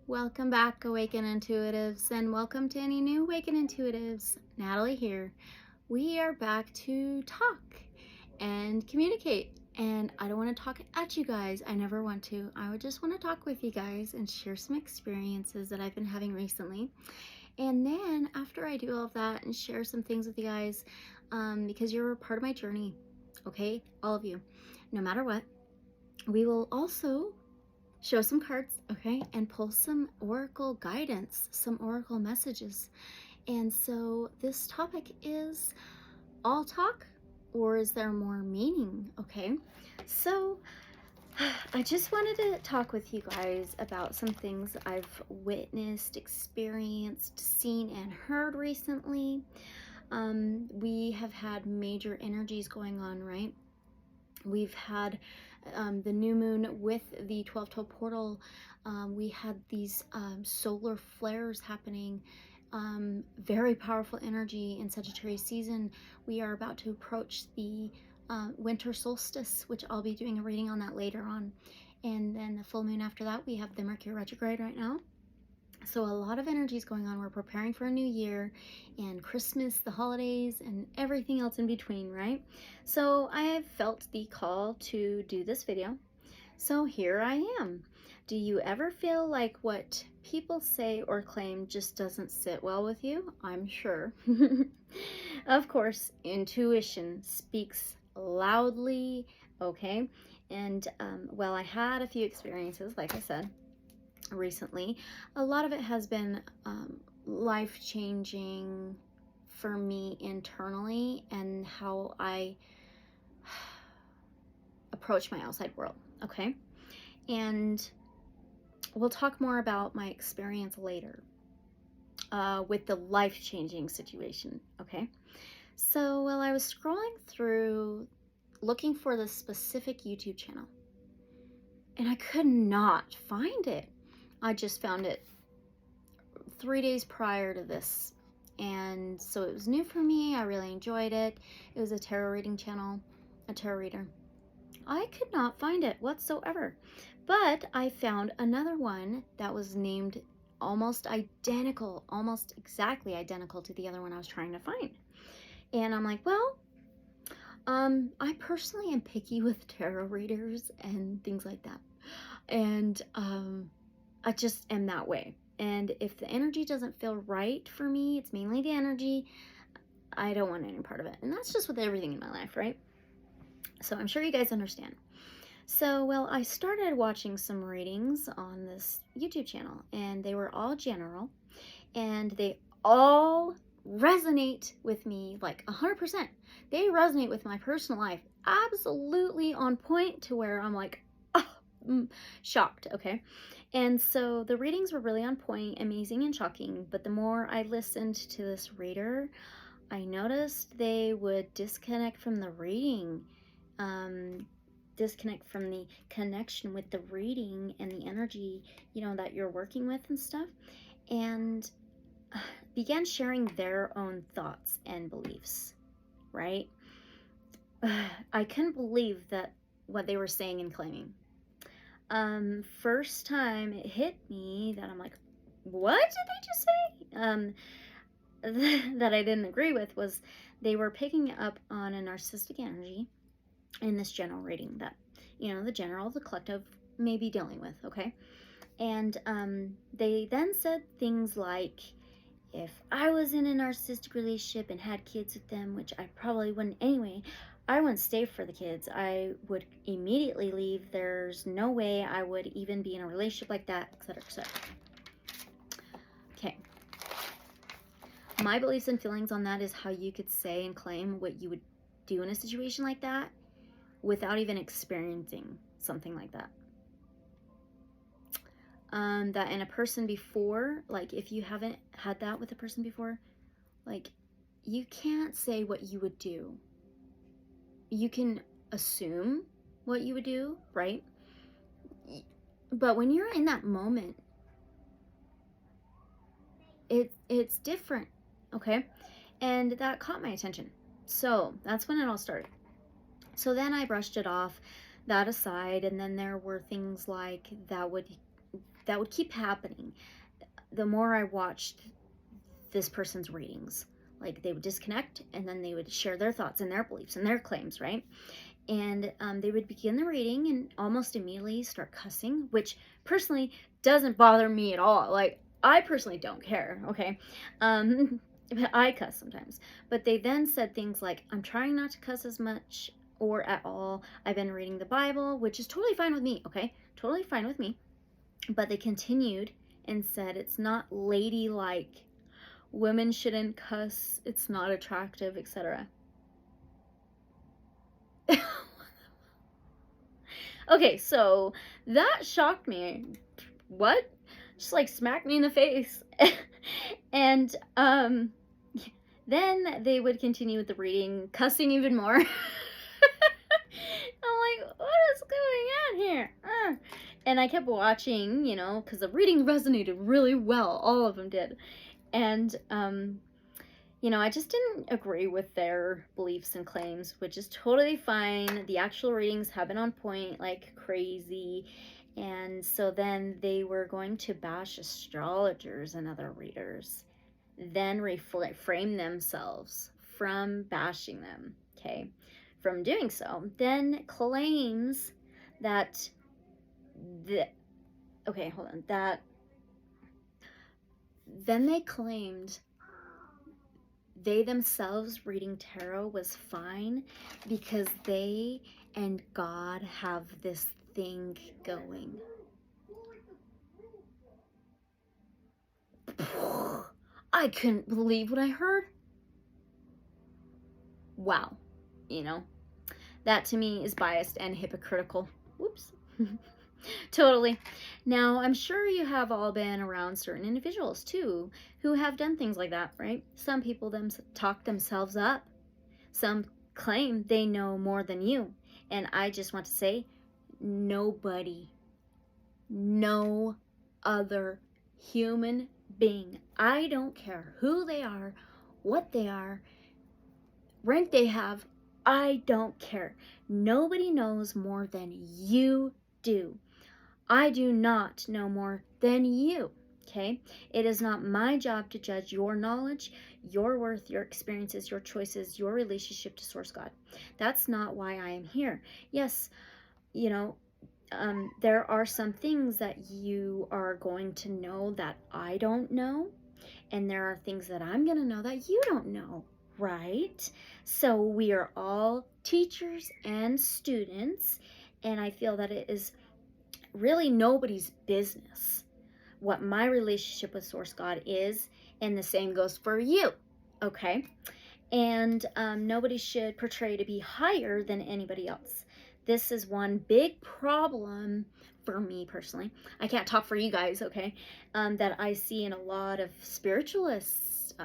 Welcome back, Awaken Intuitives, and welcome to any new Awaken Intuitives. Natalie here. We are back to talk and communicate. And I don't want to talk at you guys. I never want to. I would just want to talk with you guys and share some experiences that I've been having recently. And then after I do all of that and share some things with you guys, because you're a part of my journey, okay? All of you, no matter what, we will also show some cards, okay, and pull some oracle guidance, some oracle messages. And so this topic is all talk, or is there more meaning? Okay, so I just wanted to talk with you guys about some things I've witnessed, experienced, seen, and heard recently. We have had major energies going on, right? We've had the new moon with the 12-12 portal. We had these solar flares happening. Very powerful energy in Sagittarius season. We are about to approach the winter solstice, which I'll be doing a reading on that later on. And then the full moon after that, we have the Mercury retrograde right now. So a lot of energy is going on. We're preparing for a new year and Christmas, the holidays, and everything else in between, right? So I have felt the call to do this video. So here I am. Do you ever feel like what people say or claim just doesn't sit well with you? I'm sure. Of course, intuition speaks loudly, okay? And well, I had a few experiences, like I said, recently. A lot of it has been life-changing for me internally and how I approach my outside world, okay? And we'll talk more about my experience later with the life-changing situation, okay? So while I was scrolling through looking for this specific YouTube channel, and I could not find it. I just found it 3 days prior to this, and so it was new for me. I really enjoyed it. It was a tarot reading channel, a tarot reader. I could not find it whatsoever, but I found another one that was named almost identical, almost exactly identical to the other one I was trying to find. And I'm like, well, I personally am picky with tarot readers and things like that. And I just am that way. And if the energy doesn't feel right for me, it's mainly the energy, I don't want any part of it. And that's just with everything in my life, right? So I'm sure you guys understand. So, well, I started watching some readings on this YouTube channel, and they were all general, and they all resonate with me like 100%. They resonate with my personal life, absolutely on point to where I'm like, oh, shocked, okay? And so the readings were really on point, amazing and shocking, but the more I listened to this reader, I noticed they would disconnect from the reading, disconnect from the connection with the reading and the energy, you know, that you're working with and stuff, and began sharing their own thoughts and beliefs, right? I couldn't believe that what they were saying and claiming. First time it hit me that I'm like, what did they just say? That I didn't agree with was they were picking up on a narcissistic energy in this general reading that, you know, the general, the collective may be dealing with, okay? And they then said things like, if I was in a narcissistic relationship and had kids with them, which I probably wouldn't anyway, I wouldn't stay for the kids. I would immediately leave. There's no way I would even be in a relationship like that, etc., etc. Okay. My beliefs and feelings on that is how you could say and claim what you would do in a situation like that without even experiencing something like that. That in a person before, like if you haven't had that with a person before, like you can't say what you would do. You can assume what you would do, right? But when you're in that moment, it's different, okay? And that caught my attention. So that's when it all started. So then I brushed it off, that aside, and then there were things like that would that would keep happening the more I watched this person's readings. Like, they would disconnect, and then they would share their thoughts and their beliefs and their claims, right? And they would begin the reading and almost immediately start cussing, which personally doesn't bother me at all. Like, I personally don't care, okay? I cuss sometimes. But they then said things like, I'm trying not to cuss as much or at all. I've been reading the Bible, which is totally fine with me, okay? Totally fine with me. But they continued and said, it's not ladylike. Women shouldn't cuss. It's not attractive, etc. Okay, so that shocked me. What? Just like smacked me in the face. And then they would continue with the reading, cussing even more. I'm like, what is going on here? And I kept watching, you know, because the reading resonated really well. All of them did. And you know, I just didn't agree with their beliefs and claims, which is totally fine. The actual readings have been on point like crazy. And so then they were going to bash astrologers and other readers, then reframe themselves from bashing them, okay, from doing so. Then claims that then they claimed they themselves reading tarot was fine because they and God have this thing going. I couldn't believe what I heard. Wow. You know, that to me is biased and hypocritical. Whoops. Totally. Now, I'm sure you have all been around certain individuals too who have done things like that, right? Some people talk themselves up. Some claim they know more than you. And I just want to say, nobody, no other human being, I don't care who they are, what they are, rank they have, I don't care. Nobody knows more than you do. I do not know more than you, okay? It is not my job to judge your knowledge, your worth, your experiences, your choices, your relationship to Source God. That's not why I am here. Yes, you know, there are some things that you are going to know that I don't know, and there are things that I'm going to know that you don't know, right? So we are all teachers and students, and I feel that it is really nobody's business what my relationship with Source God is, and the same goes for you, okay? And nobody should portray to be higher than anybody else. This is one big problem for me personally. I can't talk for you guys, okay? That I see in a lot of spiritualists,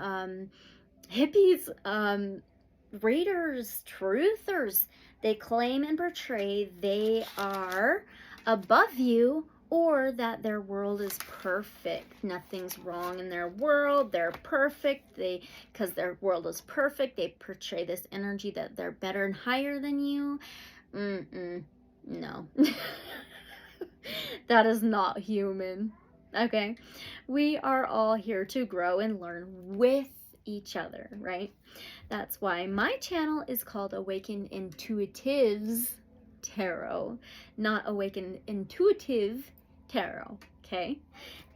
hippies, readers, truthers. They claim and portray they are above you, or that their world is perfect. Nothing's wrong in their world. They're perfect. Because their world is perfect, they portray this energy that they're better and higher than you. No. That is not human. Okay? We are all here to grow and learn with each other, right? That's why my channel is called Awakened Intuitives Tarot, not Awakened Intuitive Tarot, okay?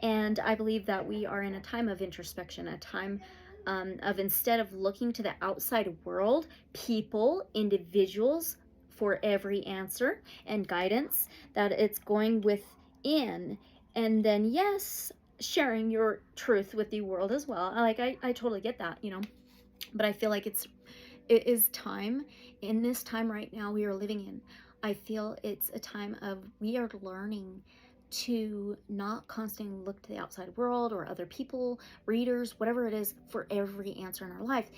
And I believe that we are in a time of introspection, a time of, instead of looking to the outside world, people, individuals, for every answer and guidance, that it's going within, and then yes, sharing your truth with the world as well. Like, I totally get that, you know, but I feel like it is time, in this time right now we are living in, I feel it's a time of, we are learning to not constantly look to the outside world or other people, readers, whatever it is, for every answer in our life.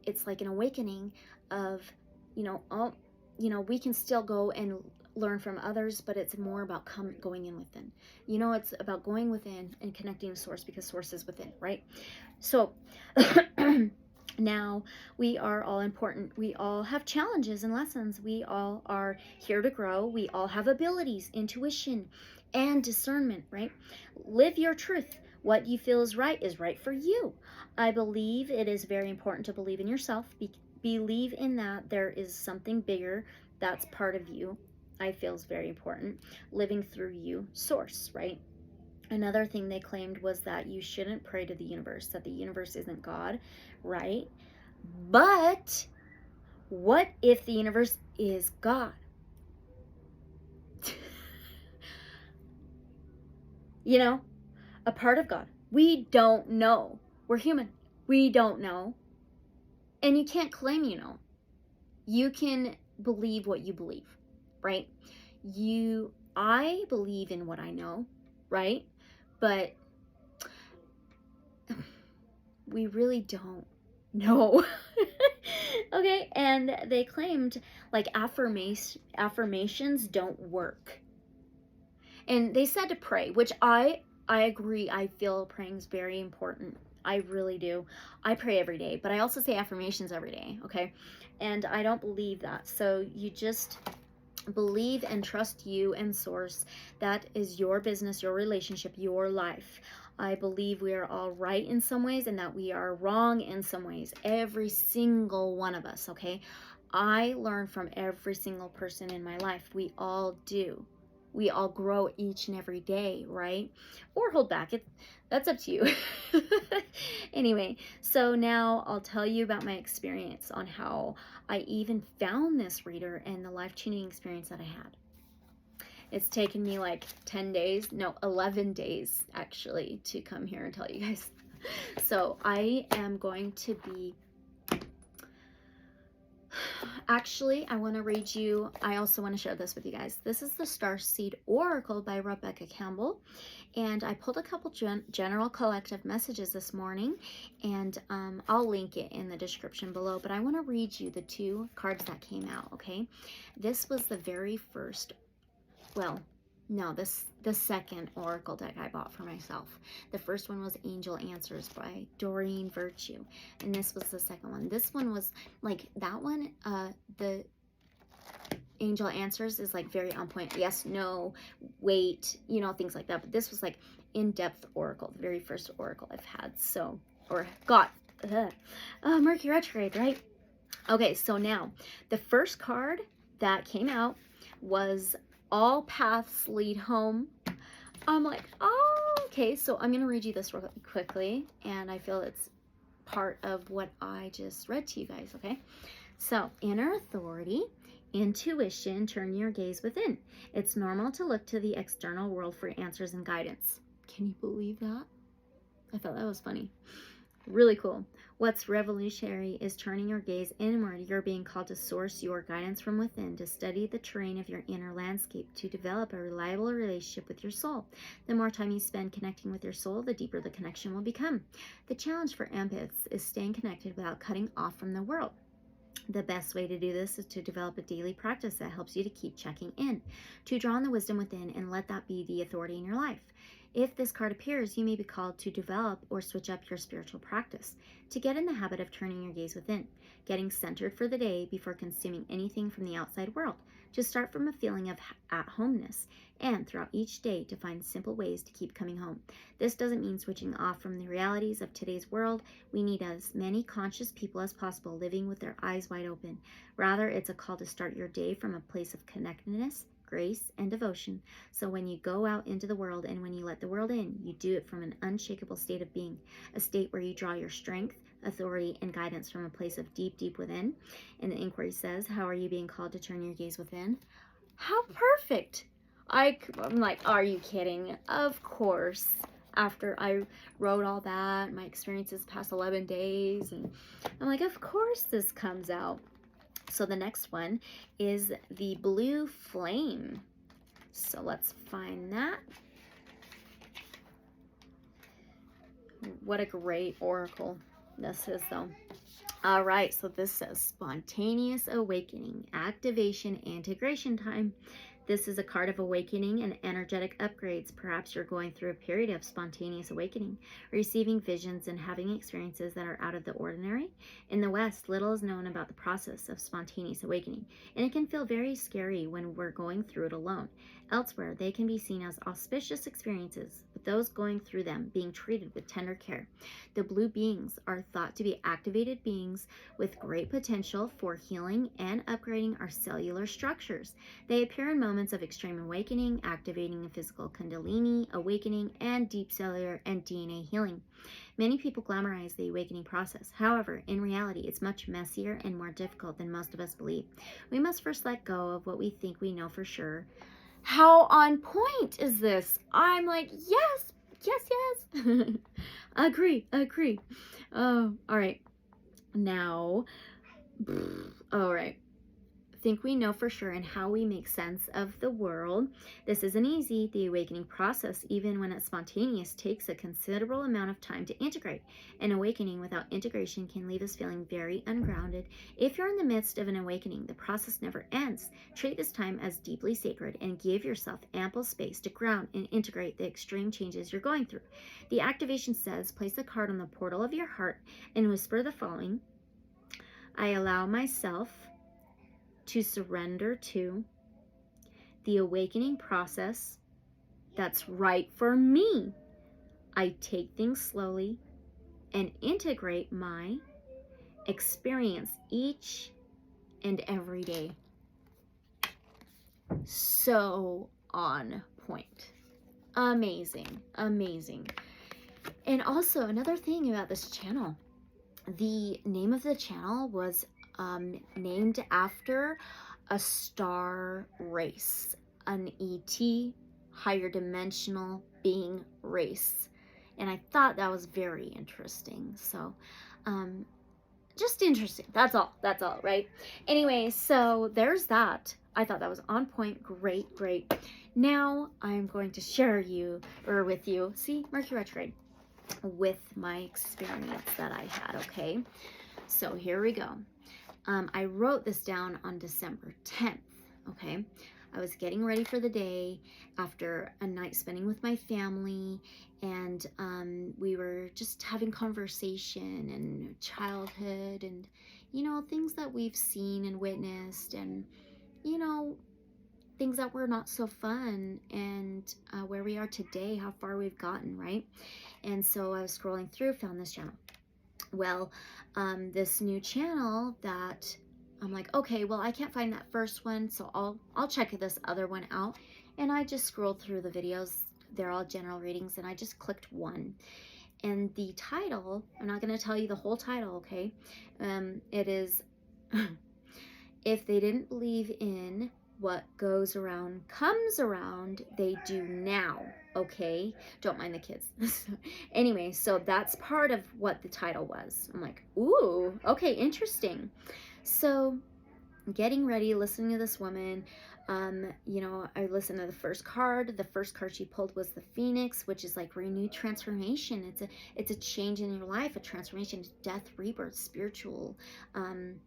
It's like an awakening of, you know, we can still go and learn from others, but it's more about going in within. You know, it's about going within and connecting to Source, because Source is within, right? So now we are all important. We all have challenges and lessons. We all are here to grow. We all have abilities, intuition, and discernment, right? Live your truth. What you feel is right for you. I believe it is very important to believe in yourself. Believe in that there is something bigger that's part of you. I feel is very important. Living through you, source, right? Another thing they claimed was that you shouldn't pray to the universe, that the universe isn't God, right? But what if the universe is God? You know, a part of God. We don't know. We're human. We don't know. And you can't claim you know. You can believe what you believe, right? I believe in what I know, right? But we really don't know. Okay, and they claimed like affirmations don't work. And they said to pray, which I agree. I feel praying is very important. I really do. I pray every day, but I also say affirmations every day, okay? And I don't believe that. So you just believe and trust you and source. That is your business, your relationship, your life. I believe we are all right in some ways and that we are wrong in some ways. Every single one of us, okay? I learn from every single person in my life. We all do. We all grow each and every day, right? Or hold back. That's up to you. Anyway, so now I'll tell you about my experience on how I even found this reader and the life-changing experience that I had. It's taken me like 10 days, no, 11 days actually, to come here and tell you guys. So I am going to be, actually, I want to read you, I also want to share this with you guys. This is the Starseed Oracle by Rebecca Campbell. And I pulled a couple general collective messages this morning, and I'll link it in the description below. But I want to read you the 2 cards that came out, okay? This was the very first, well, no, the second oracle deck I bought for myself. The first one was Angel Answers by Doreen Virtue, and this was the second one. This one was like that one. The Angel Answers is like very on point. Yes, no, wait, you know, things like that. But this was like in-depth oracle, the very first oracle I've had. So, or got. Mercury retrograde, right? Okay, so now the first card that came out was All Paths Lead Home. I'm like, oh, okay. So I'm going to read you this real quickly. And I feel it's part of what I just read to you guys, okay? So, inner authority, intuition, turn your gaze within. It's normal to look to the external world for answers and guidance. Can you believe that? I thought that was funny. Really cool. What's revolutionary is turning your gaze inward. You're being called to source your guidance from within, to study the terrain of your inner landscape, to develop a reliable relationship with your soul. The more time you spend connecting with your soul, the deeper the connection will become. The challenge for empaths is staying connected without cutting off from the world. The best way to do this is to develop a daily practice that helps you to keep checking in, to draw on the wisdom within and let that be the authority in your life. If this card appears, you may be called to develop or switch up your spiritual practice, to get in the habit of turning your gaze within, getting centered for the day before consuming anything from the outside world, to start from a feeling of at-homeness, and throughout each day to find simple ways to keep coming home. This doesn't mean switching off from the realities of today's world. We need as many conscious people as possible living with their eyes wide open. Rather, it's a call to start your day from a place of connectedness, grace, and devotion. So when you go out into the world and when you let the world in, you do it from an unshakable state of being, a state where you draw your strength, authority, and guidance from a place of deep, deep within. And the inquiry says, how are you being called to turn your gaze within? How perfect! I'm like, are you kidding? Of course. After I wrote all that, my experiences past 11 days, and I'm like, of course this comes out. So the next one is the Blue Flame. So let's find that. What a great oracle this is, though. All right, so this says spontaneous awakening, activation, integration time. This is a card of awakening and energetic upgrades. Perhaps you're going through a period of spontaneous awakening, receiving visions and having experiences that are out of the ordinary. In the West, little is known about the process of spontaneous awakening, and it can feel very scary when we're going through it alone. Elsewhere, they can be seen as auspicious experiences, with those going through them being treated with tender care. The blue beings are thought to be activated beings with great potential for healing and upgrading our cellular structures. They appear in moments of extreme awakening, activating the physical kundalini, awakening, and deep cellular and DNA healing. Many people glamorize the awakening process. However, in reality, it's much messier and more difficult than most of us believe. We must first let go of what we think we know for sure. How on point is this? I'm like, yes, yes, yes. Agree. Oh, all right. Now, all right. Think we know for sure and how we make sense of the world. This isn't easy. The awakening process, even when it's spontaneous, takes a considerable amount of time to integrate. An awakening without integration can leave us feeling very ungrounded. If you're in the midst of an awakening, the process never ends. Treat this time as deeply sacred and give yourself ample space to ground and integrate the extreme changes you're going through. The activation says, place the card on the portal of your heart and whisper the following: I allow myself to surrender to the awakening process that's right for me. I take things slowly and integrate my experience each and every day. So on point. Amazing. And also another thing about this channel, the name of the channel was named after a star race, an ET, higher dimensional being race. And I thought that was very interesting. So, just interesting. That's all, right? Anyway, so there's that. I thought that was on point. Great. Now I'm going to share with you, see, Mercury retrograde, with my experience that I had, okay? So here we go. I wrote this down on December 10th, okay? I was getting ready for the day after a night spending with my family, and we were just having conversation and childhood and, things that we've seen and witnessed, and, things that were not so fun, and where we are today, how far we've gotten, right? And so I was scrolling through, found this channel. Well, this new channel that I'm like, okay, well, I can't find that first one, so I'll check this other one out. And I just scrolled through the videos. They're all general readings, and I just clicked one. And the title, I'm not going to tell you the whole title, okay? It is, if they didn't believe in what goes around comes around, they do now, okay? Don't mind the kids. Anyway, so that's part of what the title was. I'm like, ooh, okay, interesting. So getting ready, listening to this woman, I listened to the first card. The first card she pulled was the Phoenix, which is like renewed transformation. It's a change in your life, a transformation, death, rebirth, spiritual,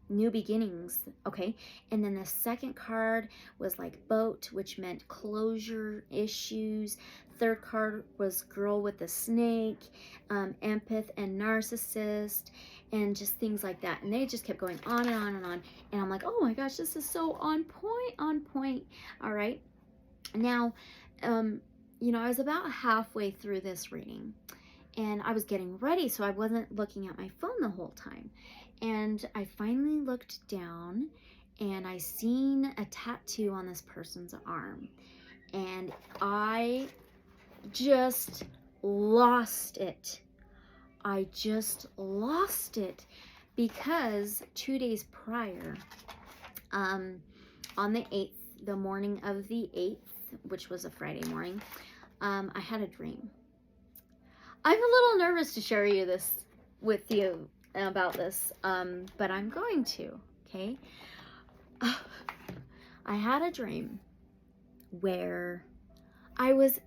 new beginnings, okay? And then the second card was like boat, which meant closure issues. Third card was girl with the snake, empath and narcissist, and just things like that. And they just kept going on and on and on. And I'm like, oh my gosh, this is so on point. All right. Now, I was about halfway through this reading, and I was getting ready, so I wasn't looking at my phone the whole time. And I finally looked down, and I seen a tattoo on this person's arm. And I just lost it. Because 2 days prior, on the 8th, the morning of the 8th, which was a Friday morning, I had a dream. I'm a little nervous to share with you about this, but I'm going to, okay? I had a dream where I was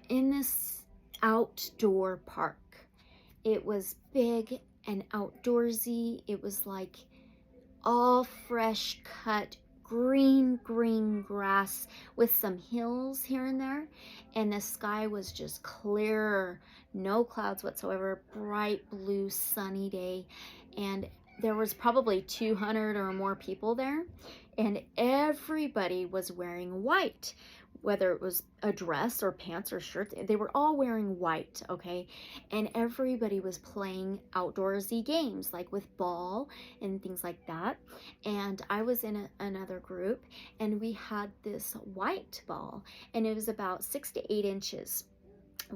in this outdoor park. It was big and outdoorsy. It was like all fresh cut green grass with some hills here and there, and the sky was just clear, no clouds whatsoever, bright blue sunny day. And there was probably 200 or more people there, and everybody was wearing white, whether it was a dress or pants or shirts, they were all wearing white, okay? And everybody was playing outdoorsy games, like with ball and things like that. And I was in another group, and we had this white ball, and it was about 6 to 8 inches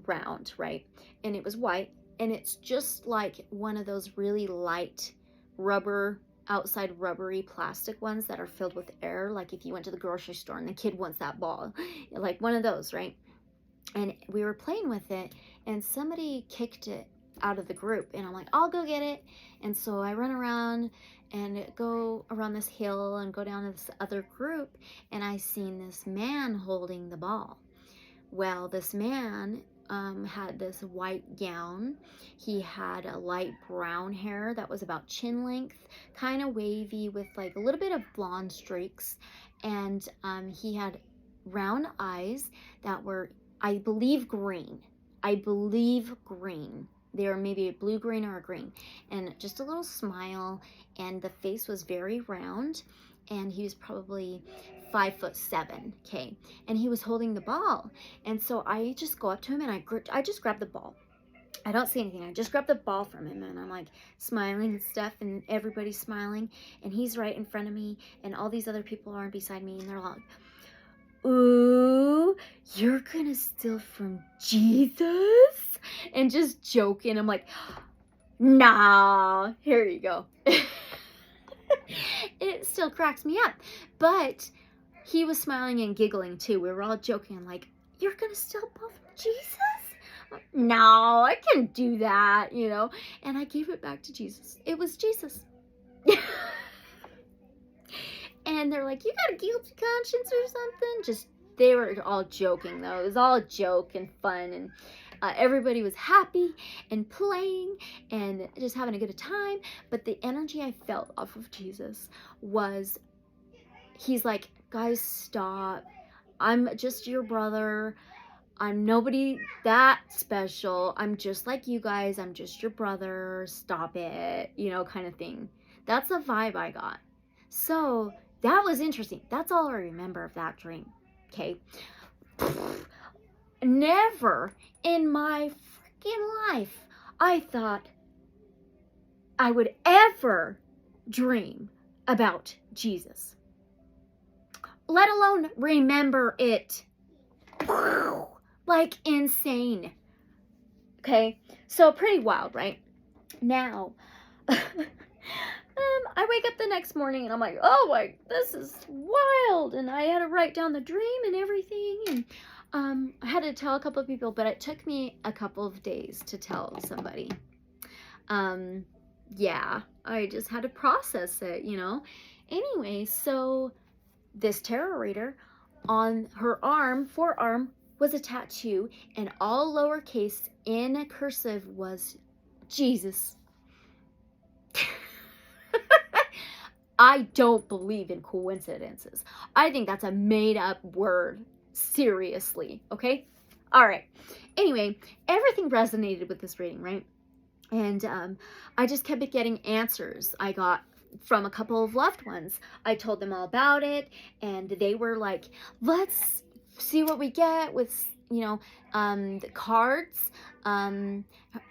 round, right? And it was white, and it's just like one of those really light rubber, outside rubbery plastic ones that are filled with air, like if you went to the grocery store and the kid wants that ball, like one of those, right? And we were playing with it, and somebody kicked it out of the group, and I'm like, I'll go get it. And so I run around and go around this hill and go down to this other group, and I seen this man holding the ball. Well, this man had this white gown. He had a light brown hair that was about chin length, kind of wavy with like a little bit of blonde streaks. And he had round eyes that were, I believe, green. I believe green. They were maybe a blue green or a green. And just a little smile. And the face was very round. And he was probably 5'7", okay, and he was holding the ball. And so I just go up to him, and I just grab the ball. I don't see anything. I just grab the ball from him, and I'm like smiling and stuff, and everybody's smiling, and he's right in front of me, and all these other people are beside me, and they're like, ooh, you're gonna steal from Jesus? And just joking. I'm like, nah, here you go. It still cracks me up, but he was smiling and giggling too. We were all joking, like, you're gonna steal a ball from Jesus? No, I can't do that, you know. And I gave it back to Jesus. It was Jesus. And they're like, you got a guilty conscience or something? Just, they were all joking though. It was all a joke and fun, and everybody was happy and playing and just having a good time. But the energy I felt off of Jesus was, he's like, guys, stop. I'm just your brother. I'm nobody that special. I'm just like you guys. I'm just your brother. Stop it. You know, kind of thing. That's the vibe I got. So that was interesting. That's all I remember of that dream. Okay. Never in my freaking life I thought I would ever dream about Jesus, let alone remember it. Like insane. Okay, so pretty wild, right? Now, I wake up the next morning and I'm like, oh my, this is wild. And I had to write down the dream and everything. And I had to tell a couple of people, but it took me a couple of days to tell somebody. Yeah, I just had to process it, you know. Anyway, so this tarot reader, on her forearm, was a tattoo, and all lowercase in cursive was Jesus. I don't believe in coincidences. I think that's a made up word. Seriously, okay? All right. Anyway, everything resonated with this reading, right? And I just kept getting answers. I got from a couple of loved ones. I told them all about it, and they were like, let's see what we get with, you know, the cards,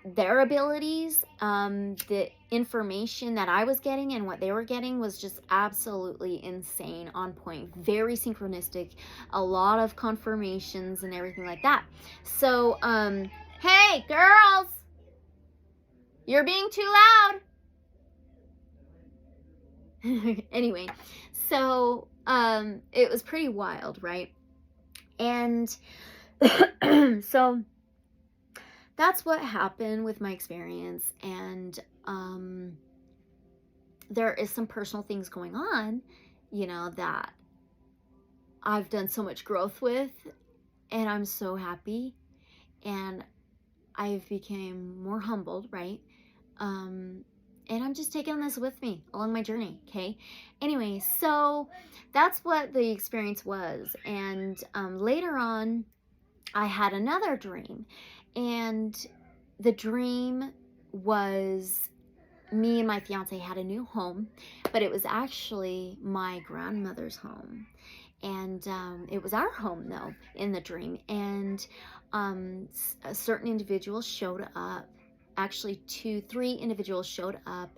their abilities, the information that I was getting and what they were getting was just absolutely insane, on point, very synchronistic, a lot of confirmations and everything like that. So, hey, girls, you're being too loud. Anyway, so it was pretty wild, right? And so that's what happened with my experience. And there is some personal things going on, you know, that I've done so much growth with, and I'm so happy, and I've become more humbled, right? And I'm just taking this with me along my journey, okay? Anyway, so that's what the experience was. And later on, I had another dream. And the dream was me and my fiance had a new home, but it was actually my grandmother's home. And it was our home though in the dream, and a certain individual showed up. Actually, three individuals showed up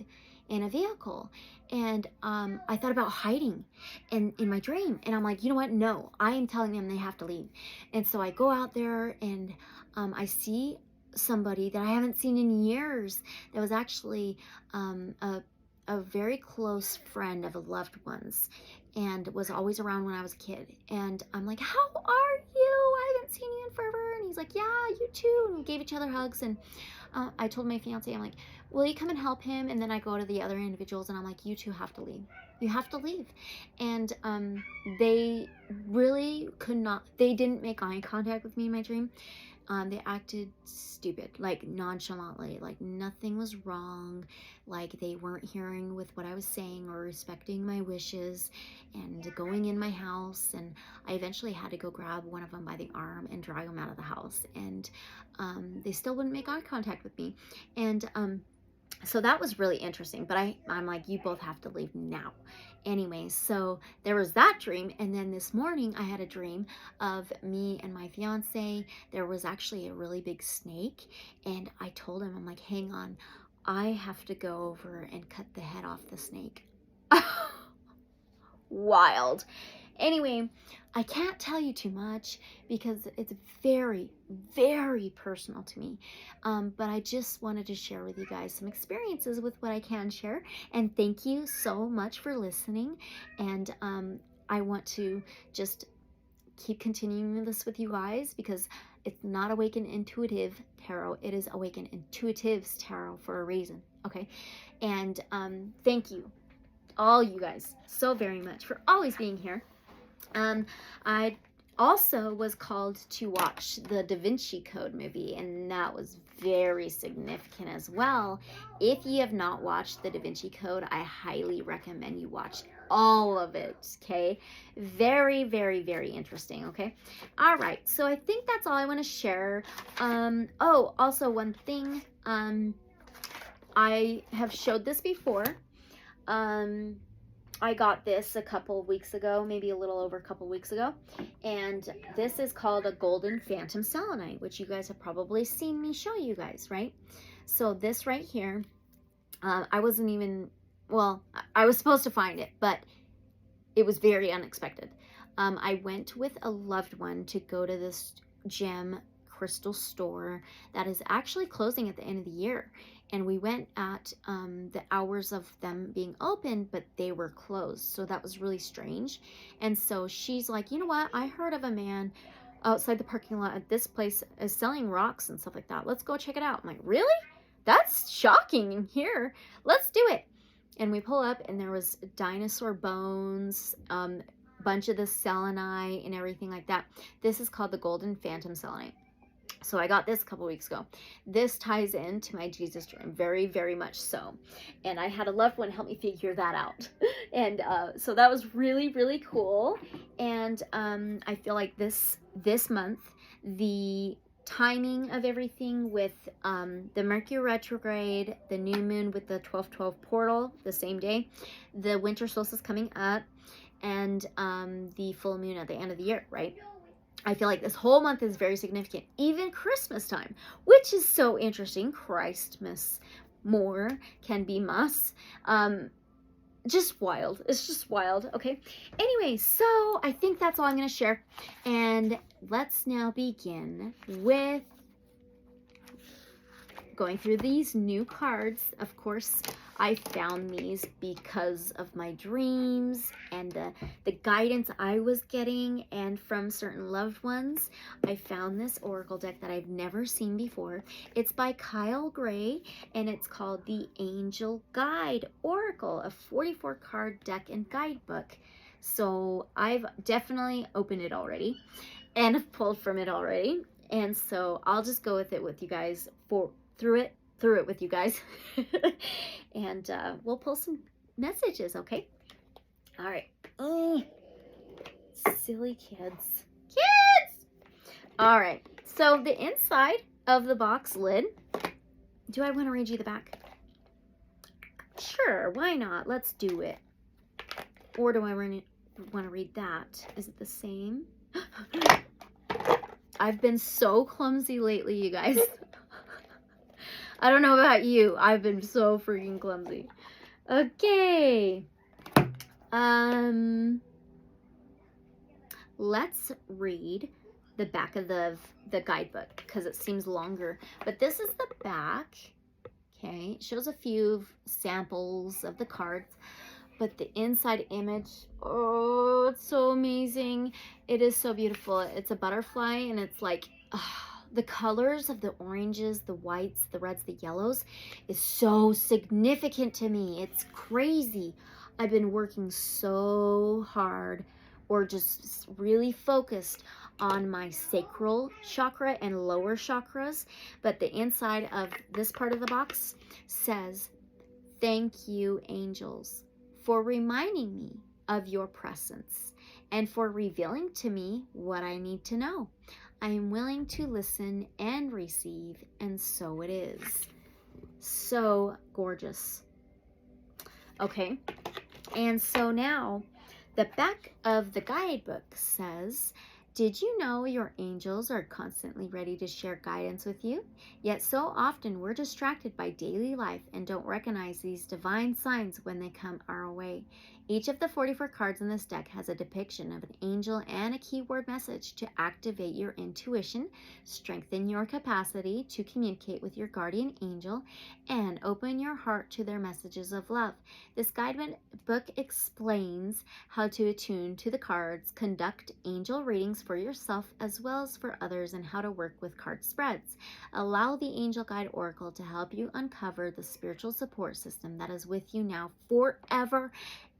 in a vehicle, and I thought about hiding in my dream, and I'm like, you know what? No, I am telling them they have to leave. And so I go out there, and I see somebody that I haven't seen in years. That was actually a very close friend of a loved one's, and was always around when I was a kid. And I'm like, how are you? I haven't seen you in forever. And he's like, yeah, you too. And we gave each other hugs. And I told my fiance, I'm like, will you come and help him? And then I go to the other individuals, and I'm like, you two have to leave. You have to leave. And they really could not, they didn't make eye contact with me in my dream. They acted stupid, like nonchalantly, like nothing was wrong, like they weren't hearing with what I was saying or respecting my wishes, and going in my house. And I eventually had to go grab one of them by the arm and drag them out of the house. And they still wouldn't make eye contact with me. And so that was really interesting. But I'm like, you both have to leave now. Anyway, so there was that dream. And then this morning I had a dream of me and my fiance. There was actually a really big snake. And I told him, I'm like, hang on, I have to go over and cut the head off the snake. Wild. Anyway, I can't tell you too much because it's very, very personal to me. But I just wanted to share with you guys some experiences with what I can share. And thank you so much for listening. And I want to just keep continuing this with you guys, because it's not Awaken Intuitive Tarot. It is Awaken Intuitives Tarot for a reason. Okay. And thank you, all you guys, so very much for always being here. I also was called to watch the Da Vinci Code movie, and that was very significant as well. If you have not watched the Da Vinci Code, I highly recommend you watch all of it, okay? Very, very, very interesting, okay? All right, so I think that's all I want to share. Oh, also one thing, I have showed this before. I got this a couple of weeks ago, maybe a little over a couple of weeks ago, and this is called a golden phantom selenite, which you guys have probably seen me show you guys, right? So this right here, I wasn't even, well, I was supposed to find it, but it was very unexpected. I went with a loved one to go to this gem crystal store that is actually closing at the end of the year. And we went at the hours of them being open, but they were closed. So that was really strange. And so she's like, you know what? I heard of a man outside the parking lot at this place is selling rocks and stuff like that. Let's go check it out. I'm like, really? That's shocking in here. Let's do it. And we pull up, and there was dinosaur bones, bunch of the selenite and everything like that. This is called the golden phantom selenite. So I got this a couple weeks ago. This ties into my Jesus dream very, very much so. And I had a loved one help me figure that out. And so that was really, really cool. And I feel like this month, the timing of everything with the Mercury retrograde, the new moon with the 12/12 portal the same day, the winter solstice coming up, and the full moon at the end of the year, right? I feel like this whole month is very significant, even Christmas time, which is so interesting. Christmas more can be mas. Just wild. It's just wild. Okay. Anyway, so I think that's all I'm going to share. And let's now begin with going through these new cards. Of course, I found these because of my dreams and the guidance I was getting, and from certain loved ones. I found this oracle deck that I've never seen before. It's by Kyle Gray, and it's called the Angel Guide Oracle, a 44 card deck and guidebook. So I've definitely opened it already and have pulled from it already. And so I'll just go with it with you guys through it with you guys. And we'll pull some messages, okay? All right. Silly kids. All right. So the inside of the box lid. Do I want to read you the back? Sure, why not? Let's do it. Or do I want to want to read that. Is it the same? I've been so clumsy lately, you guys. I don't know about you. I've been so freaking clumsy. Okay. Let's read the back of the guidebook because it seems longer. But this is the back. Okay. It shows a few samples of the cards. But the inside image, oh, it's so amazing. It is so beautiful. It's a butterfly, and it's like the colors of the oranges, the whites, the reds, the yellows is so significant to me. It's crazy. I've been working so hard, or just really focused on my sacral chakra and lower chakras. But the inside of this part of the box says, "Thank you, angels, for reminding me of your presence and for revealing to me what I need to know. I am willing to listen and receive, and so it is." So gorgeous. Okay, and so now the back of the guidebook says, "Did you know your angels are constantly ready to share guidance with you? Yet so often we're distracted by daily life and don't recognize these divine signs when they come our way." Each of the 44 cards in this deck has a depiction of an angel and a keyword message to activate your intuition, strengthen your capacity to communicate with your guardian angel, and open your heart to their messages of love. This guidebook explains how to attune to the cards, conduct angel readings for yourself as well as for others, and how to work with card spreads. Allow the Angel Guide Oracle to help you uncover the spiritual support system that is with you now, forever,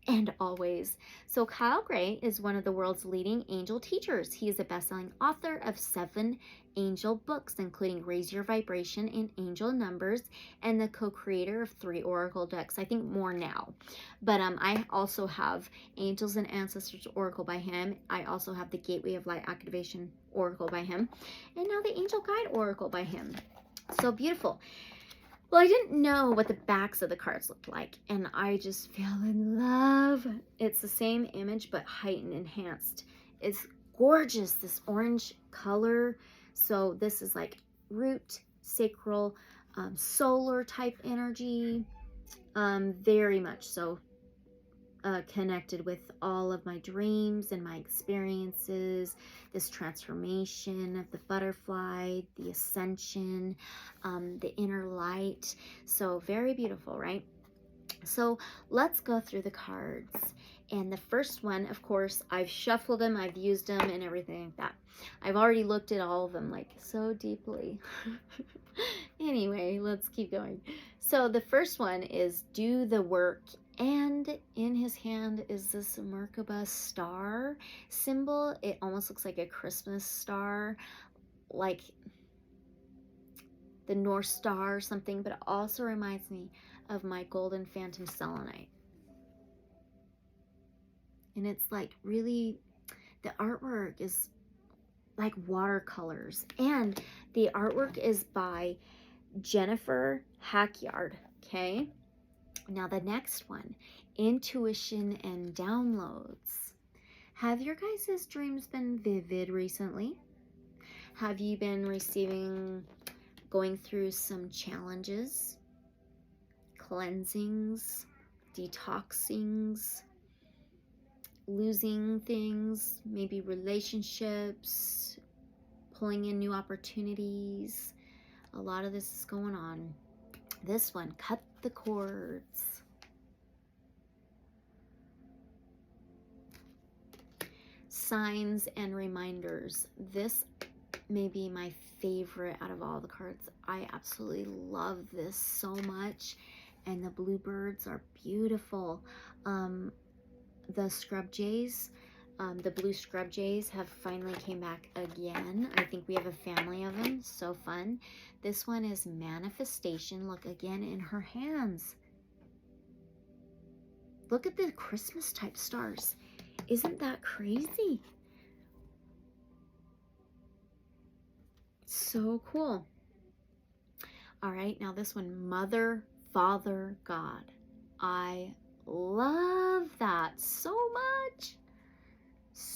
and always. So Kyle Gray is one of the world's leading angel teachers. He is a best-selling author of 7 angel books, including Raise Your Vibration and Angel Numbers, and the co-creator of 3 oracle decks. I think more now. But I also have Angels and Ancestors Oracle by him. I also have the Gateway of Light Activation Oracle by him. And now the Angel Guide Oracle by him. So beautiful. Well, I didn't know what the backs of the cards looked like, and I just fell in love. It's the same image, but heightened, enhanced. It's gorgeous, this orange color. So this is like root, sacral, solar type energy, very much so. Connected with all of my dreams and my experiences, this transformation of the butterfly, the ascension, the inner light. So very beautiful, right? So let's go through the cards. And the first one, of course, I've shuffled them, I've used them and everything like that. I've already looked at all of them like so deeply. Anyway, let's keep going. So the first one is Do the Work. And in his hand is this Merkaba star symbol. It almost looks like a Christmas star, like the North Star or something, but it also reminds me of my golden phantom selenite. And it's like really, the artwork is like watercolors. And the artwork is by Jennifer Hackyard, okay? Now the next one, Intuition and Downloads. Have your guys' dreams been vivid recently? Have you been going through some challenges, cleansings, detoxings, losing things, maybe relationships, pulling in new opportunities? A lot of this is going on. This one, Cut the Cords. Signs and Reminders. This may be my favorite out of all the cards. I absolutely love this so much. And the bluebirds are beautiful. The scrub jays, the blue scrub jays have finally came back again. I think we have a family of them. So fun. This one is Manifestation. Look again in her hands. Look at the Christmas type stars. Isn't that crazy? So cool. All right, now this one, Mother, Father, God. I love that so much.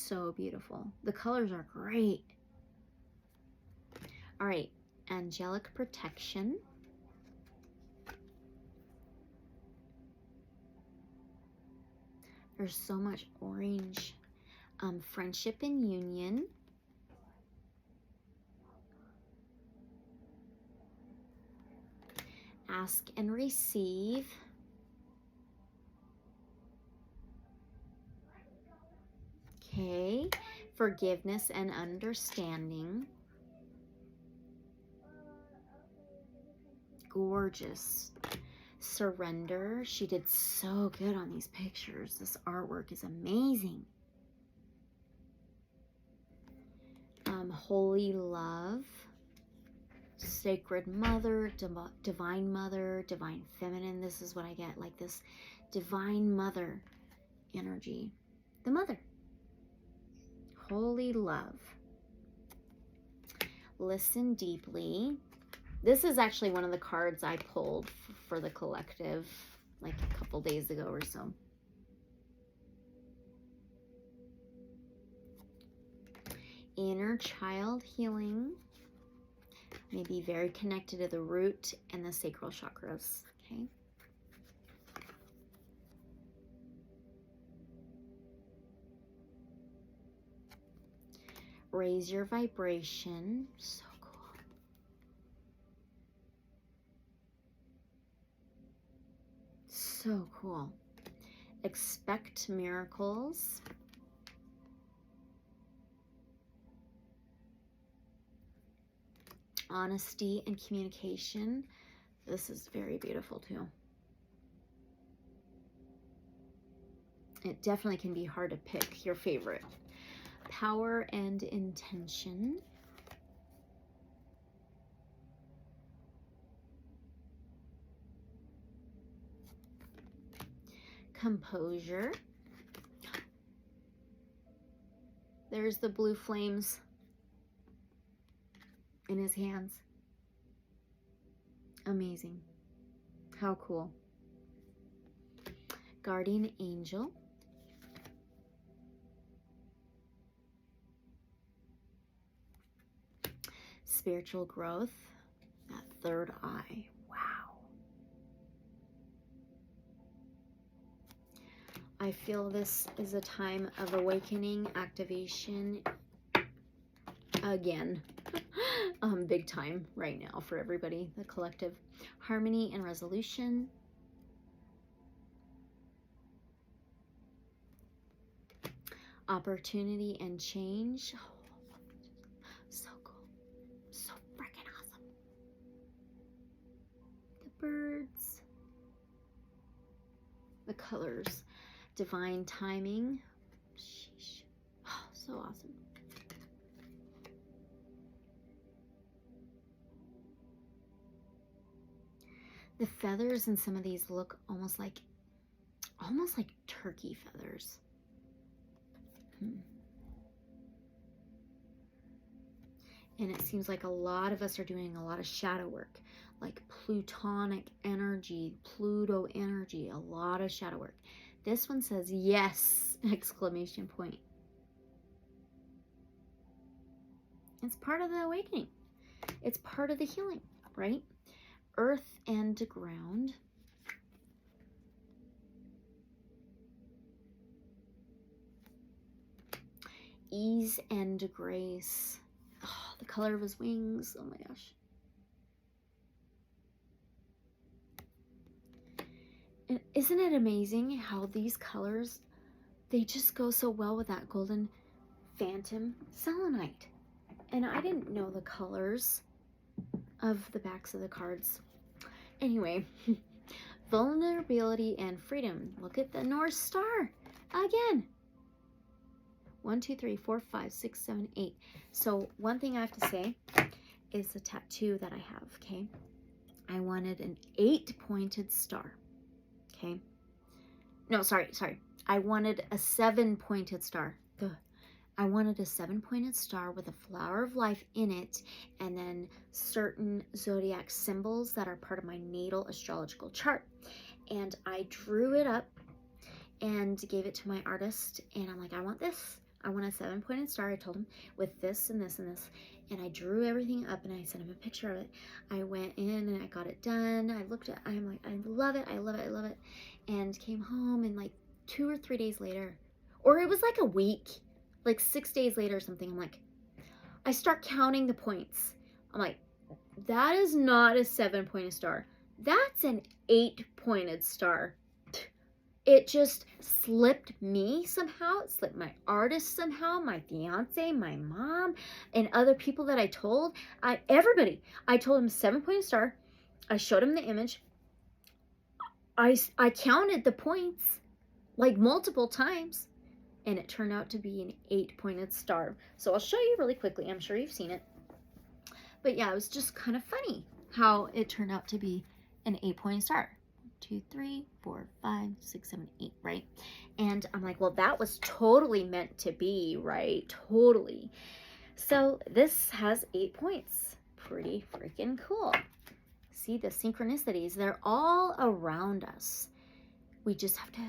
so beautiful. The colors are great. All right, angelic protection. There's so much orange. Friendship and union. Ask and receive. Okay, forgiveness and understanding. Gorgeous. Surrender. She did so good on these pictures. This artwork is amazing. Holy love. Sacred mother, divine mother, divine feminine. This is what I get, like this divine mother energy. The mother. Holy love. Listen deeply. This is actually one of the cards I pulled for the collective like a couple days ago or so. Inner child healing. May be very connected to the root and the sacral chakras. Okay. Raise your vibration. So cool. So cool. Expect miracles. Honesty and communication. This is very beautiful too. It definitely can be hard to pick your favorite. Power and intention. Composure. There's the blue flames in his hands. Amazing. How cool. Guardian angel. Spiritual growth. That third eye. Wow. I feel this is a time of awakening, activation again. Big time right now for everybody, the collective. Harmony and resolution. Opportunity and change. Oh, so cool. So freaking awesome. The birds. The colors. Divine timing. Sheesh. Oh, so awesome. The feathers in some of these look almost like turkey feathers. And it seems like a lot of us are doing a lot of shadow work, like Plutonic energy, Pluto energy, a lot of shadow work. This one says yes, exclamation point. It's part of the awakening. It's part of the healing, right? Earth and ground. Ease and grace. Oh, the color of his wings. Oh my gosh. And isn't it amazing how these colors, they just go so well with that golden phantom selenite. And I didn't know the colors of the backs of the cards. Anyway, vulnerability and freedom. Look at the North Star again. 1, 2, 3, 4, 5, 6, 7, 8. So one thing I have to say is the tattoo that I have, okay? I wanted an 8-pointed star, okay? No, sorry. I wanted a 7-pointed star. I wanted a 7-pointed star with a flower of life in it, and then certain zodiac symbols that are part of my natal astrological chart. And I drew it up and gave it to my artist, and I'm like, I want this. I want a 7-pointed star. I told him with this and this and this. And I drew everything up and I sent him a picture of it. I went in and I got it done. I'm like, I love it. I love it. I love it. And came home, and like 2 or 3 days later, or it was like a week, like 6 days later or something, I'm like, I start counting the points. I'm like, that is not a 7-pointed star. That's an 8-pointed star. It just slipped me somehow. It slipped my artist somehow, my fiance, my mom, and other people that I told. Everybody. I told him 7-pointed star. I showed him the image. I counted the points like multiple times, and it turned out to be an 8-pointed star. So I'll show you really quickly. I'm sure you've seen it. But yeah, it was just kind of funny how it turned out to be an 8-pointed star. 2, 3, 4, 5, 6, 7, 8, right? And I'm like, well, that was totally meant to be, right? Totally. So this has 8 points. Pretty freaking cool. See the synchronicities? They're all around us. We just have to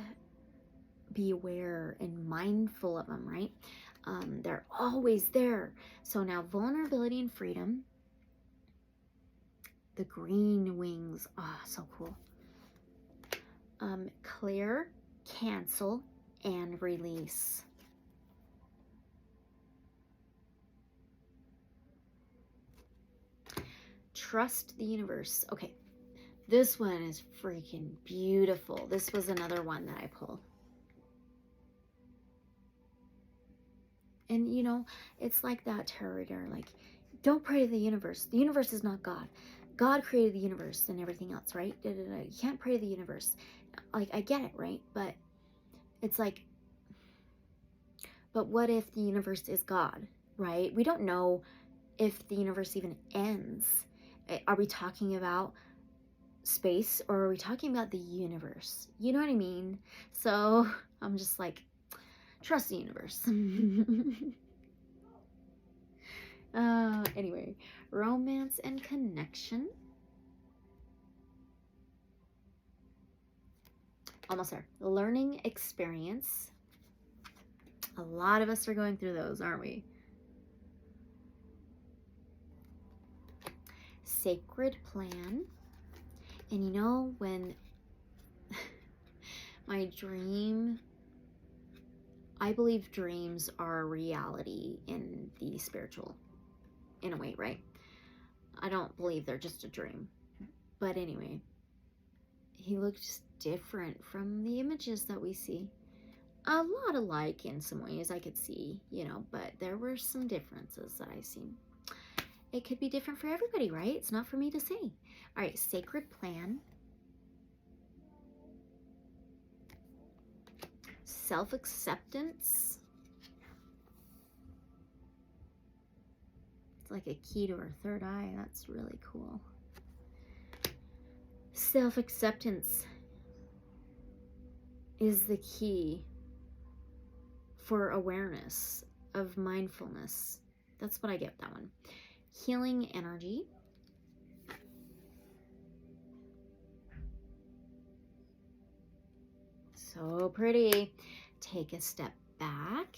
be aware and mindful of them, right? They're always there. So now vulnerability and freedom. The green wings. Ah, so cool. Clear, cancel, and release. Trust the universe. Okay, this one is freaking beautiful. This was another one that I pulled. And you know, it's like that tarot reader, like, don't pray to the universe. The universe is not God. God created the universe and everything else, right? You can't pray to the universe. Like, I get it, right? But it's like, but what if the universe is God, right? We don't know if the universe even ends. Are we talking about space, or are we talking about the universe? You know what I mean? So I'm just like, trust the universe. Anyway, romance and connection. Almost there. Learning experience. A lot of us are going through those, aren't we? Sacred plan. And you know, when my dream, I believe dreams are reality in the spiritual, in a way, right? I don't believe they're just a dream. But anyway, he looked different from the images that we see. A lot alike in some ways, I could see, you know, but there were some differences that I seen. It could be different for everybody, right? It's not for me to say. All right, sacred plan. Self-acceptance. It's like a key to our third eye. That's really cool. Self-acceptance is the key for awareness of mindfulness. That's what I get with that one. Healing energy. So pretty. Take a step back.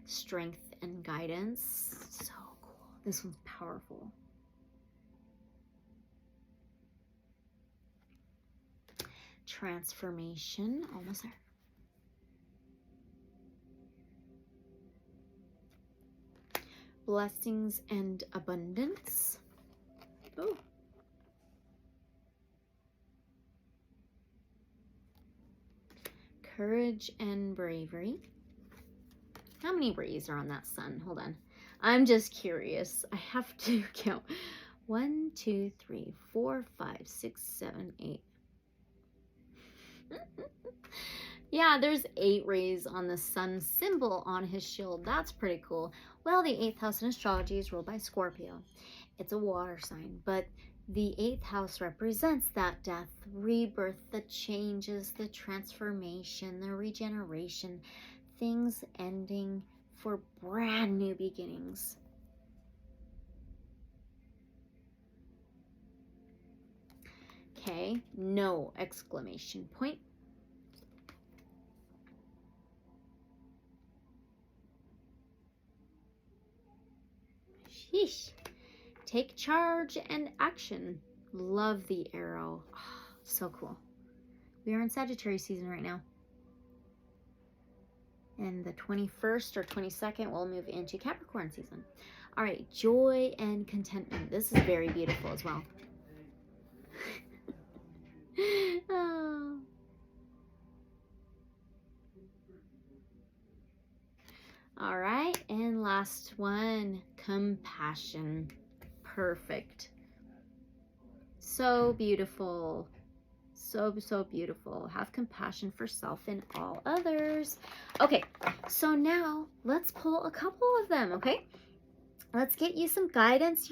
Strength and guidance. So cool. This one's powerful. Transformation. Almost there. Blessings and abundance. Oh. Courage and bravery. How many rays are on that sun? Hold on. I'm just curious. I have to count. 1, 2, 3, 4, 5, 6, 7, 8. Yeah, there's 8 rays on the sun symbol on his shield. That's pretty cool. Well, the 8th house in astrology is ruled by Scorpio. It's a water sign, but the 8th house represents that death, rebirth, the changes, the transformation, the regeneration, things ending for brand new beginnings. Okay, no exclamation point. Sheesh. Take charge and action. Love the arrow. Oh, so cool. We are in Sagittarius season right now. And the 21st or 22nd will move into Capricorn season. All right, joy and contentment. This is very beautiful as well. Oh. All right, and last one, compassion. Perfect. So beautiful. So beautiful. Have compassion for self and all others. Okay, so now let's pull a couple of them, okay? Let's get you some guidance,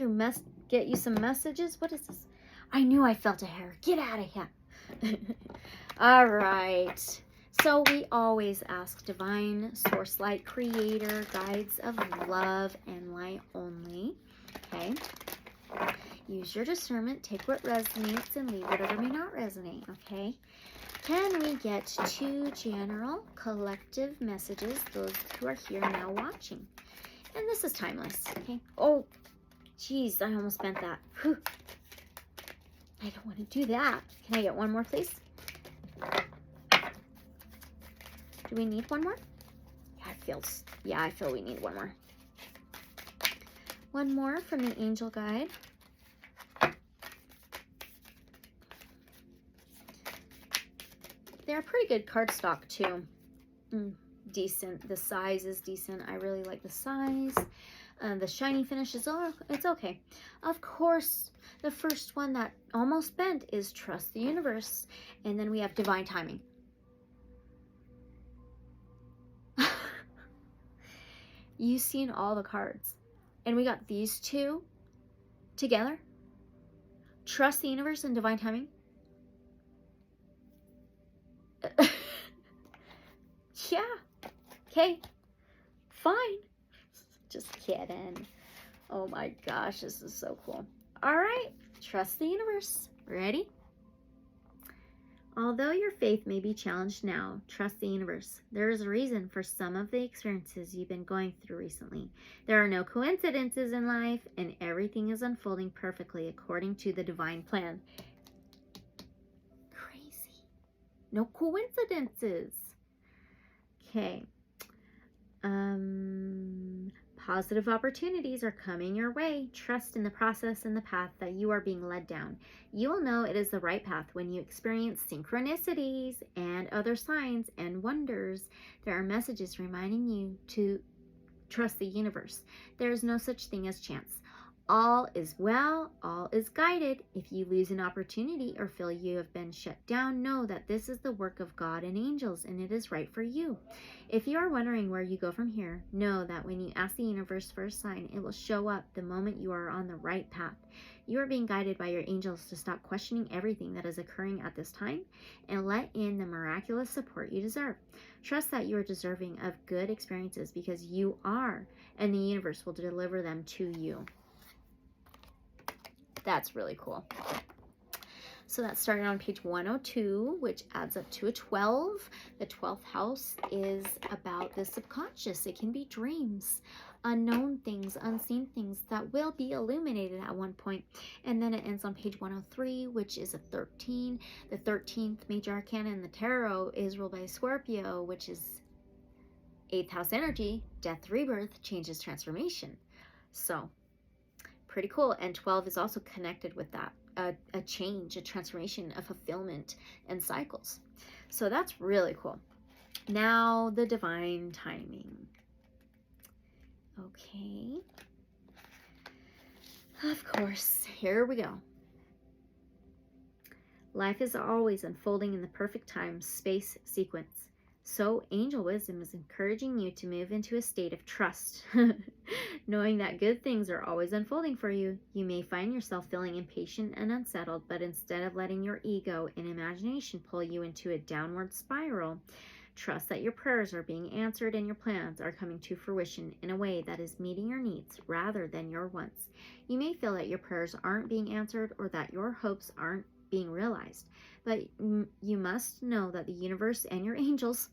get you some messages. What is this? I knew I felt a hair. Get out of here. All right. So we always ask divine source light creator guides of love and light only. Okay. Use your discernment, take what resonates and leave whatever may not resonate, okay? Can we get 2 general collective messages, those who are here now watching? And this is timeless, okay? Oh, geez, I almost bent that. Whew. I don't want to do that. Can I get one more, please? Do we need one more? Yeah, I feel we need one more. One more from the angel guide. They're pretty good cardstock too. Decent. The size is decent. I really like the size. The shiny finish is it's okay. Of course, the first one that almost bent is trust the universe. And then we have divine timing. You've seen all the cards. And we got these two together. Trust the universe and divine timing. Yeah. Okay. Fine. Just kidding. Oh my gosh, this is so cool. All right. Trust the universe. Ready? Although your faith may be challenged now, trust the universe. There is a reason for some of the experiences you've been going through recently. There are no coincidences in life, and everything is unfolding perfectly according to the divine plan. Crazy. No coincidences. Okay. Positive opportunities are coming your way. Trust in the process and the path that you are being led down. You will know it is the right path when you experience synchronicities and other signs and wonders. There are messages reminding you to trust the universe. There is no such thing as chance. All is well, all is guided. If you lose an opportunity or feel you have been shut down, know that this is the work of God and angels, and it is right for you. If you are wondering where you go from here, know that when you ask the universe for a sign, it will show up the moment you are on the right path. You are being guided by your angels to stop questioning everything that is occurring at this time and let in the miraculous support you deserve. Trust that you are deserving of good experiences because you are, and the universe will deliver them to you. That's really cool. So that started on page 102, which adds up to a 12. The 12th house is about the subconscious. It can be dreams, unknown things, unseen things that will be illuminated at one point. And then it ends on page 103, which is a 13. The 13th major arcana in the tarot is ruled by Scorpio, which is 8th house energy, death, rebirth, changes, transformation. So pretty cool. And 12 is also connected with that, a change, a transformation, a fulfillment and cycles. So that's really cool. Now the divine timing. Okay. Of course, here we go. Life is always unfolding in the perfect time, space, sequence. So angel wisdom is encouraging you to move into a state of trust, knowing that good things are always unfolding for you. You may find yourself feeling impatient and unsettled, but instead of letting your ego and imagination pull you into a downward spiral, trust that your prayers are being answered and your plans are coming to fruition in a way that is meeting your needs rather than your wants. You may feel that your prayers aren't being answered or that your hopes aren't being realized. But you must know that the universe and your angels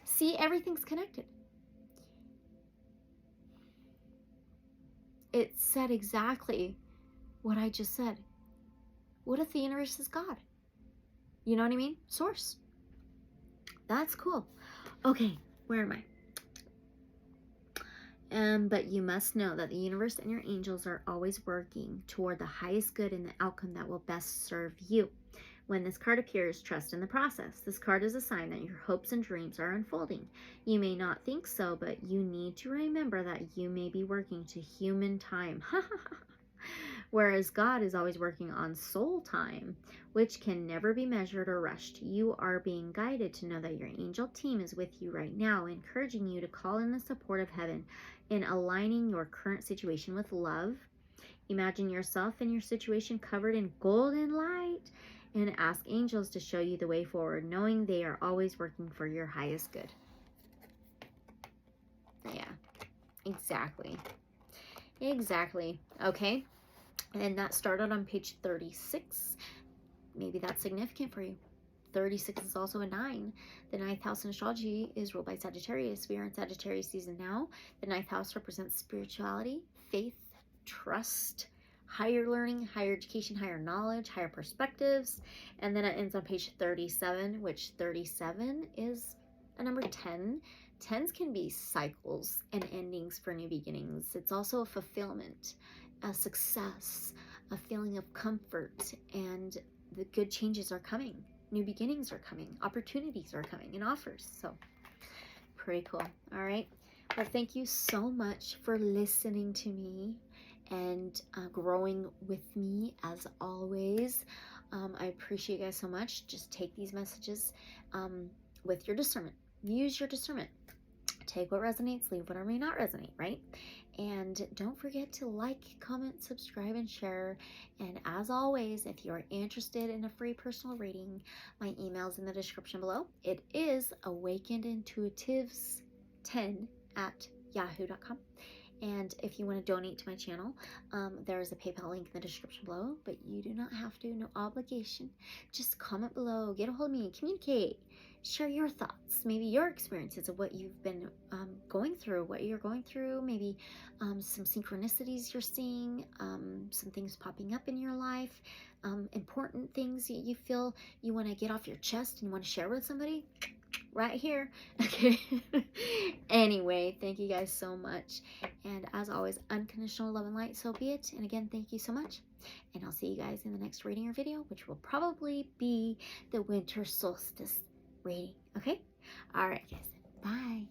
see everything's connected. It said exactly what I just said. What if the universe is God? You know what I mean? Source. That's cool. Okay, where am I? But you must know that the universe and your angels are always working toward the highest good and the outcome that will best serve you. When this card appears, trust in the process. This card is a sign that your hopes and dreams are unfolding. You may not think so, but you need to remember that you may be working to human time. Whereas God is always working on soul time, which can never be measured or rushed. You are being guided to know that your angel team is with you right now, encouraging you to call in the support of heaven in aligning your current situation with love. Imagine yourself and your situation covered in golden light and ask angels to show you the way forward, knowing they are always working for your highest good. Yeah, exactly. Exactly. Okay. And that started on page 36. Maybe that's significant for you. 36 is also a 9. The 9th house in astrology is ruled by Sagittarius. We are in Sagittarius season now. The 9th house represents spirituality, faith, trust, higher learning, higher education, higher knowledge, higher perspectives. And then it ends on page 37, which 37 is a number 10. 10s can be cycles and endings for new beginnings. It's also a fulfillment, a success, a feeling of comfort, and the good changes are coming. New beginnings are coming. Opportunities are coming and offers. So pretty cool. All right. Well, thank you so much for listening to me and growing with me as always. I appreciate you guys so much. Just take these messages with your discernment. Use your discernment. Take what resonates, leave whatever may not resonate, right? And don't forget to like, comment, subscribe, and share. And as always, if you're interested in a free personal reading, my email's in the description below. It is awakenedintuitives10@yahoo.com. And if you want to donate to my channel, there's a PayPal link in the description below, but you do not have to, no obligation. Just comment below, get a hold of me, communicate, share your thoughts, maybe your experiences of what you've been going through, what you're going through, maybe some synchronicities you're seeing, some things popping up in your life, important things that you feel you want to get off your chest and want to share with somebody. Right here. Okay. Anyway, thank you guys so much. And as always, unconditional love and light, so be it. And again, thank you so much. And I'll see you guys in the next reading or video, which will probably be the winter solstice reading. Okay? All right, guys. Bye.